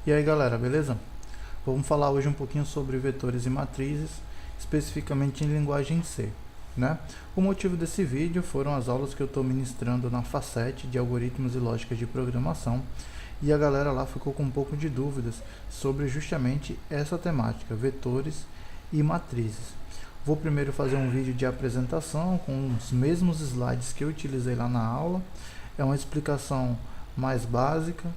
E aí galera, beleza? Vamos falar hoje um pouquinho sobre vetores e matrizes, especificamente em linguagem C, né? O motivo desse vídeo foram as aulas que eu estou ministrando na Facet de Algoritmos e Lógica de Programação, e a galera lá ficou com um pouco de dúvidas sobre justamente essa temática, vetores e matrizes. Vou primeiro fazer um vídeo de apresentação com os mesmos slides que eu utilizei lá na aula. É uma explicação mais básica,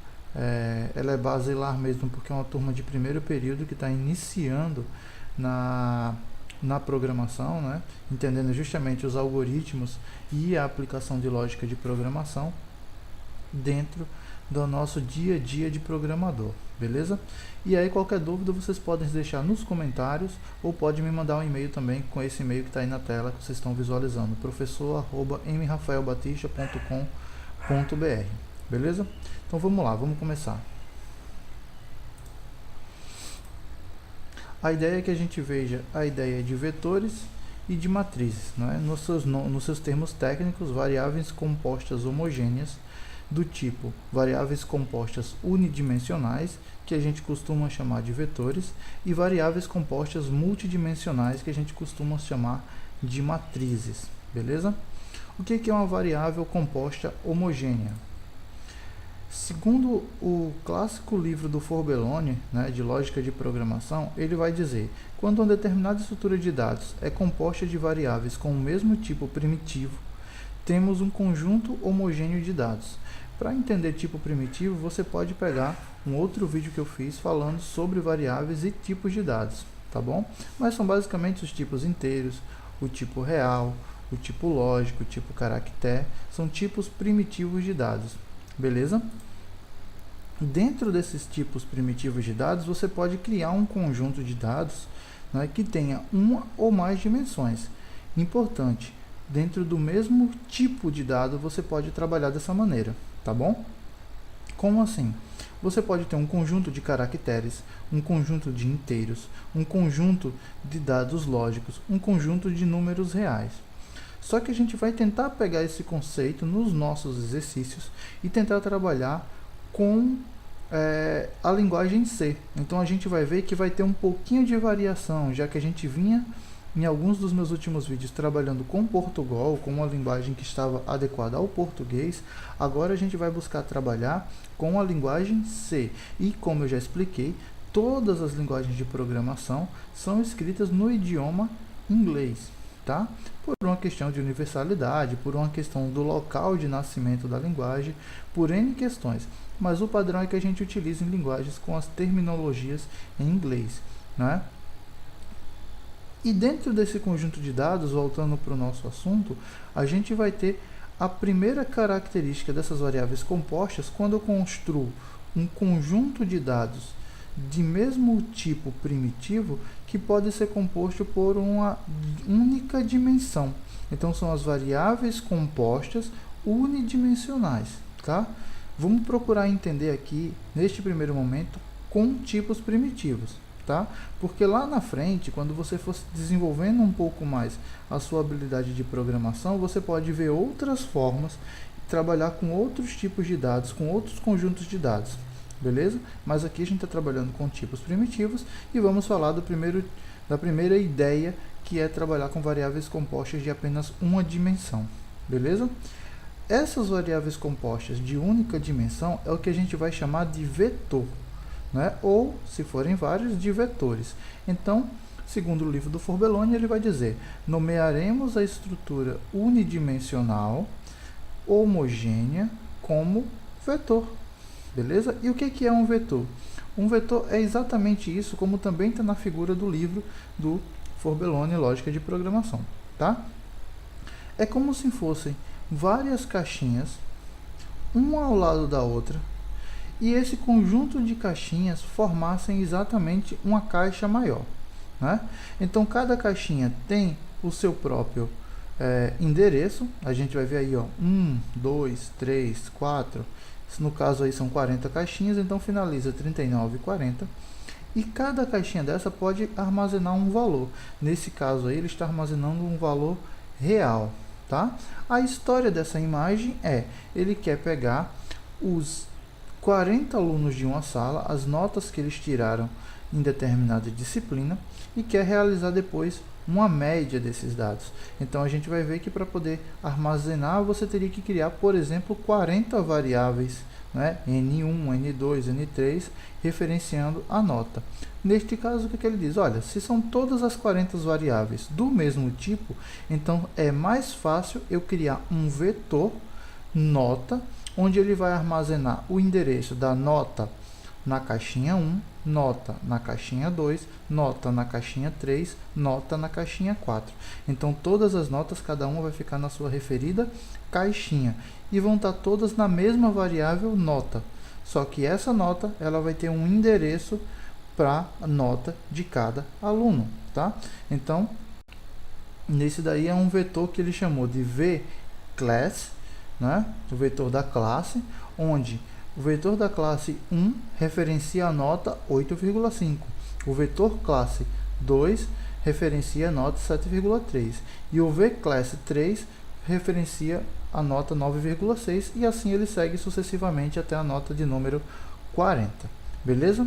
ela é basilar mesmo porque é uma turma de primeiro período que está iniciando na programação, né? Entendendo justamente os algoritmos e a aplicação de lógica de programação dentro do nosso dia a dia de programador, beleza? E aí qualquer dúvida vocês podem deixar nos comentários ou pode me mandar um e-mail também com esse e-mail que está aí na tela que vocês estão visualizando, professor@mrafaelbatista.com.br, beleza? Então vamos lá, vamos começar. A ideia é que a gente veja a ideia de vetores e de matrizes, né? Nos seus termos técnicos, variáveis compostas homogêneas do tipo variáveis compostas unidimensionais, que a gente costuma chamar de vetores, e variáveis compostas multidimensionais, que a gente costuma chamar de matrizes, beleza? O que é uma variável composta homogênea? Segundo o clássico livro do Forbelloni, né, de lógica de programação, ele vai dizer: quando uma determinada estrutura de dados é composta de variáveis com o mesmo tipo primitivo, temos um conjunto homogêneo de dados. Para entender tipo primitivo, você pode pegar um outro vídeo que eu fiz falando sobre variáveis e tipos de dados, tá bom? Mas são basicamente os tipos inteiros, o tipo real, o tipo lógico, o tipo caractere, são tipos primitivos de dados, beleza? Dentro desses tipos primitivos de dados, você pode criar um conjunto de dados, né, que tenha uma ou mais dimensões. Importante, dentro do mesmo tipo de dado, você pode trabalhar dessa maneira, tá bom? Como assim? Você pode ter um conjunto de caracteres, um conjunto de inteiros, um conjunto de dados lógicos, um conjunto de números reais. Só que a gente vai tentar pegar esse conceito nos nossos exercícios e tentar trabalhar com a linguagem C. Então a gente vai ver que vai ter um pouquinho de variação, já que a gente vinha em alguns dos meus últimos vídeos trabalhando com Portugal, com uma linguagem que estava adequada ao português. Agora a gente vai buscar trabalhar com a linguagem C. E como eu já expliquei, todas as linguagens de programação são escritas no idioma inglês, tá? Por uma questão de universalidade, por uma questão do local de nascimento da linguagem, por N questões. Mas o padrão é que a gente utiliza em linguagens com as terminologias em inglês, né? E dentro desse conjunto de dados, voltando para o nosso assunto, a gente vai ter a primeira característica dessas variáveis compostas quando eu construo um conjunto de dados de mesmo tipo primitivo que pode ser composto por uma única dimensão. Então são as variáveis compostas unidimensionais, tá? Vamos procurar entender aqui, neste primeiro momento, com tipos primitivos, tá? Porque lá na frente, quando você for desenvolvendo um pouco mais a sua habilidade de programação, você pode ver outras formas, trabalhar com outros tipos de dados, com outros conjuntos de dados, beleza? Mas aqui a gente está trabalhando com tipos primitivos e vamos falar da primeira ideia, que é trabalhar com variáveis compostas de apenas uma dimensão, beleza? Essas variáveis compostas de única dimensão é o que a gente vai chamar de vetor, né? Ou, se forem vários, de vetores. Então, segundo o livro do Forbelloni, ele vai dizer: nomearemos a estrutura unidimensional homogênea como vetor, beleza? E o que é um vetor? Um vetor é exatamente isso, como também está na figura do livro do Forbelloni, Lógica de Programação, tá? É como se fossem várias caixinhas, uma ao lado da outra, e esse conjunto de caixinhas formassem exatamente uma caixa maior, né? Então cada caixinha tem o seu próprio endereço. A gente vai ver aí, ó, 1, 2, 3, 4, no caso aí são 40 caixinhas, então finaliza 39 e 40. E cada caixinha dessa pode armazenar um valor. Nesse caso aí ele está armazenando um valor real, tá? A história dessa imagem é: ele quer pegar os 40 alunos de uma sala, as notas que eles tiraram em determinada disciplina e quer realizar depois uma média desses dados. Então a gente vai ver que para poder armazenar você teria que criar, por exemplo, 40 variáveis, né? N1, N2, N3, referenciando a nota. Neste caso, o que ele diz? Olha, se são todas as 40 variáveis do mesmo tipo, então é mais fácil eu criar um vetor nota, onde ele vai armazenar o endereço da nota na caixinha 1, nota na caixinha 2, nota na caixinha 3, nota na caixinha 4. Então, todas as notas, cada uma vai ficar na sua referida caixinha e vão estar todas na mesma variável nota. Só que essa nota, ela vai ter um endereço para a nota de cada aluno, tá? Então, nesse daí é um vetor que ele chamou de vClass, né? O vetor da classe, onde o vetor da classe 1 referencia a nota 8,5. O vetor classe 2 referencia a nota 7,3. E o vClass 3 referencia a nota 9,6. E assim ele segue sucessivamente até a nota de número 40. Beleza?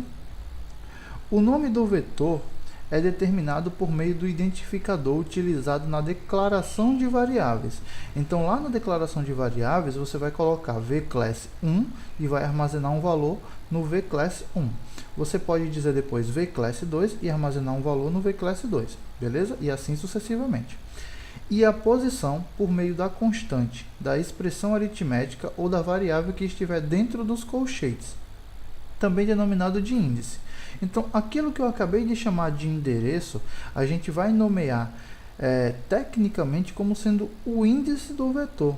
O nome do vetor é determinado por meio do identificador utilizado na declaração de variáveis. Então, lá na declaração de variáveis, você vai colocar vClass 1 e vai armazenar um valor no vClass 1. Você pode dizer depois vClass 2 e armazenar um valor no vClass 2, beleza? E assim sucessivamente. E a posição por meio da constante, da expressão aritmética ou da variável que estiver dentro dos colchetes, também denominado de índice. Então, aquilo que eu acabei de chamar de endereço, a gente vai nomear tecnicamente como sendo o índice do vetor.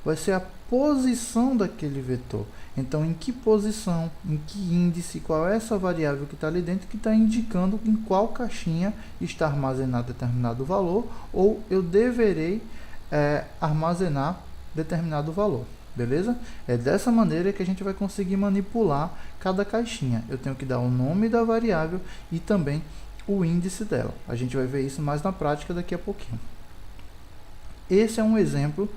Vai ser a posição daquele vetor. Então, em que posição, em que índice, qual é essa variável que está ali dentro que está indicando em qual caixinha está armazenado determinado valor ou eu deverei armazenar determinado valor. Beleza? É dessa maneira que a gente vai conseguir manipular cada caixinha. Eu tenho que dar o nome da variável e também o índice dela. A gente vai ver isso mais na prática daqui a pouquinho. Esse é um exemplo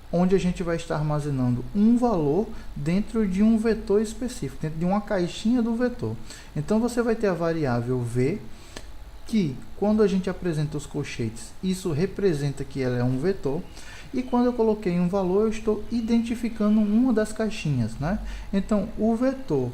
onde a gente vai estar armazenando um valor dentro de um vetor específico, dentro de uma caixinha do vetor. Então, você vai ter a variável v, que quando a gente apresenta os colchetes, isso representa que ela é um vetor. E quando eu coloquei um valor, eu estou identificando uma das caixinhas, né? Então, o vetor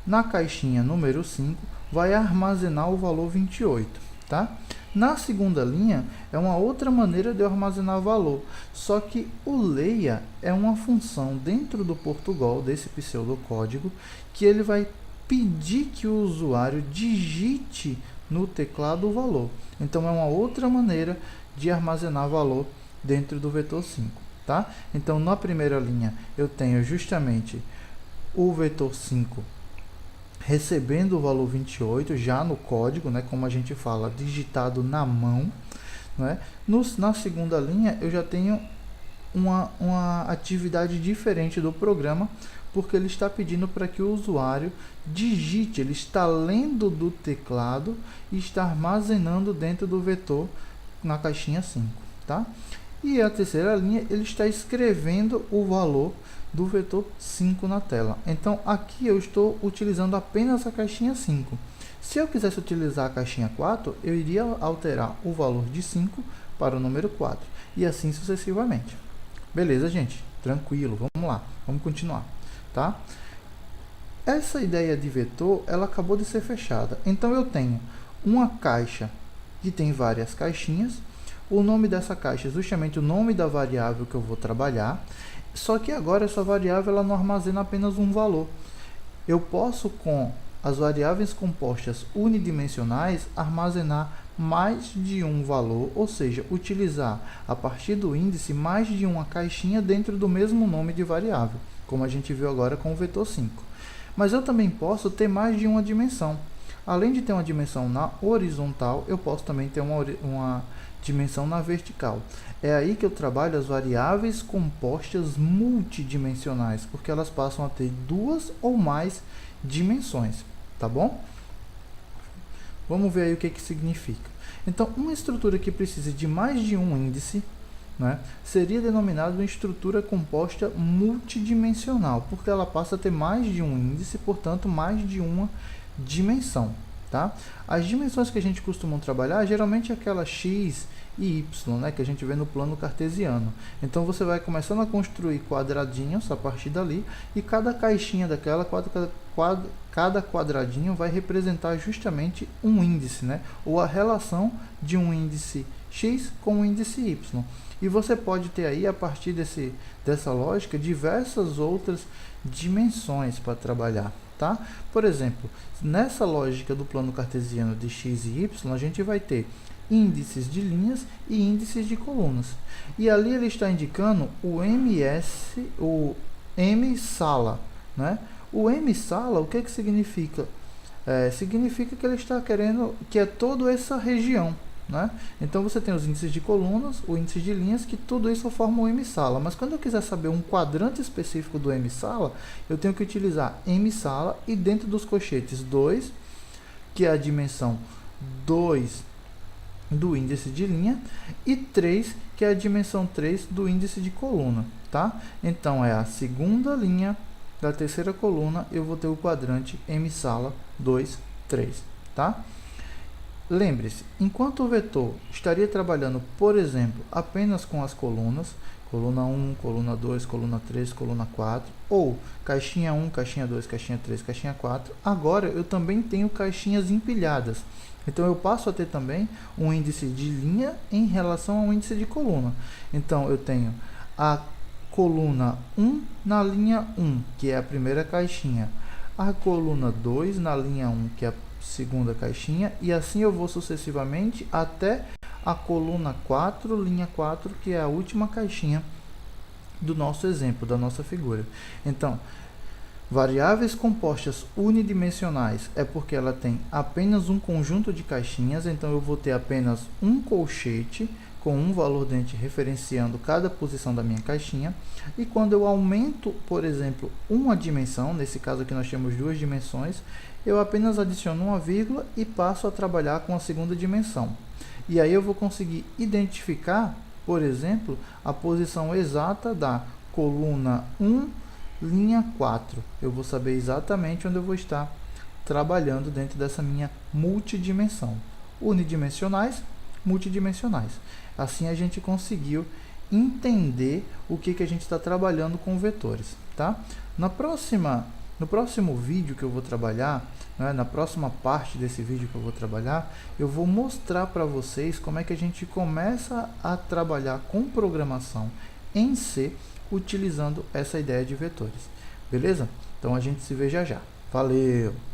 na caixinha número 5 vai armazenar o valor 28, tá? Na segunda linha, é uma outra maneira de eu armazenar valor. Só que o leia é uma função dentro do Portugal, desse pseudocódigo, que ele vai pedir que o usuário digite no teclado o valor. Então, é uma outra maneira de armazenar valor dentro do vetor 5, tá? Então, na primeira linha, eu tenho justamente o vetor 5 recebendo o valor 28 já no código, né? Como a gente fala, digitado na mão, né? Na segunda linha, eu já tenho uma atividade diferente do programa, porque ele está pedindo para que o usuário digite, ele está lendo do teclado e está armazenando dentro do vetor na caixinha 5, tá? E a terceira linha, ele está escrevendo o valor do vetor 5 na tela. Então, aqui eu estou utilizando apenas a caixinha 5. Se eu quisesse utilizar a caixinha 4, eu iria alterar o valor de 5 para o número 4. E assim sucessivamente. Beleza, gente? Tranquilo, vamos lá. Vamos continuar, tá? Essa ideia de vetor, ela acabou de ser fechada. Então, eu tenho uma caixa que tem várias caixinhas. O nome dessa caixa é justamente o nome da variável que eu vou trabalhar, só que agora essa variável ela não armazena apenas um valor. Eu posso, com as variáveis compostas unidimensionais, armazenar mais de um valor, ou seja, utilizar a partir do índice mais de uma caixinha dentro do mesmo nome de variável, como a gente viu agora com o vetor 5. Mas eu também posso ter mais de uma dimensão. Além de ter uma dimensão na horizontal, eu posso também ter uma dimensão na vertical. É aí que eu trabalho as variáveis compostas multidimensionais, porque elas passam a ter duas ou mais dimensões, tá bom? Vamos ver aí o que significa. Então, uma estrutura que precisa de mais de um índice, né, seria denominado uma estrutura composta multidimensional, porque ela passa a ter mais de um índice, portanto, mais de uma dimensão. Tá? As dimensões que a gente costuma trabalhar, geralmente é aquela x e y, né, que a gente vê no plano cartesiano. Então, você vai começando a construir quadradinhos a partir dali, e cada caixinha daquela, cada quadradinho vai representar justamente um índice, né, ou a relação de um índice x com um índice y. E você pode ter aí, a partir dessa lógica, diversas outras dimensões para trabalhar. Tá? Por exemplo, nessa lógica do plano cartesiano de x e y, a gente vai ter índices de linhas e índices de colunas. E ali ele está indicando o o M-sala. Né? O M-sala, o que significa? Significa que ele está querendo que é toda essa região. Né? Então, você tem os índices de colunas, o índice de linhas, que tudo isso forma o M-sala. Mas quando eu quiser saber um quadrante específico do M-sala, eu tenho que utilizar M-sala e dentro dos colchetes 2, que é a dimensão 2 do índice de linha, e 3, que é a dimensão 3 do índice de coluna. Tá? Então, é a segunda linha da terceira coluna, eu vou ter o quadrante M-sala 2, 3. Tá? Lembre-se, enquanto o vetor estaria trabalhando, por exemplo, apenas com as colunas, coluna 1, coluna 2, coluna 3, coluna 4, ou caixinha 1, caixinha 2, caixinha 3, caixinha 4, agora eu também tenho caixinhas empilhadas. Então, eu passo a ter também um índice de linha em relação ao índice de coluna. Então, eu tenho a coluna 1 na linha 1, que é a primeira caixinha, a coluna 2 na linha 1, que é a segunda caixinha, e assim eu vou sucessivamente até a coluna 4, linha 4, que é a última caixinha do nosso exemplo, da nossa figura. Então, variáveis compostas unidimensionais é porque ela tem apenas um conjunto de caixinhas, então eu vou ter apenas um colchete com um valor dente referenciando cada posição da minha caixinha. E quando eu aumento, por exemplo, uma dimensão, nesse caso aqui nós temos duas dimensões, eu apenas adiciono uma vírgula e passo a trabalhar com a segunda dimensão. E aí eu vou conseguir identificar, por exemplo, a posição exata da coluna 1, linha 4. Eu vou saber exatamente onde eu vou estar trabalhando dentro dessa minha multidimensão. Unidimensionais, multidimensionais. Assim a gente conseguiu entender o que a gente está trabalhando com vetores. Tá? No próximo vídeo que eu vou trabalhar, né, na próxima parte desse vídeo que eu vou trabalhar, eu vou mostrar para vocês como é que a gente começa a trabalhar com programação em C, utilizando essa ideia de vetores. Beleza? Então a gente se vê já já. Valeu!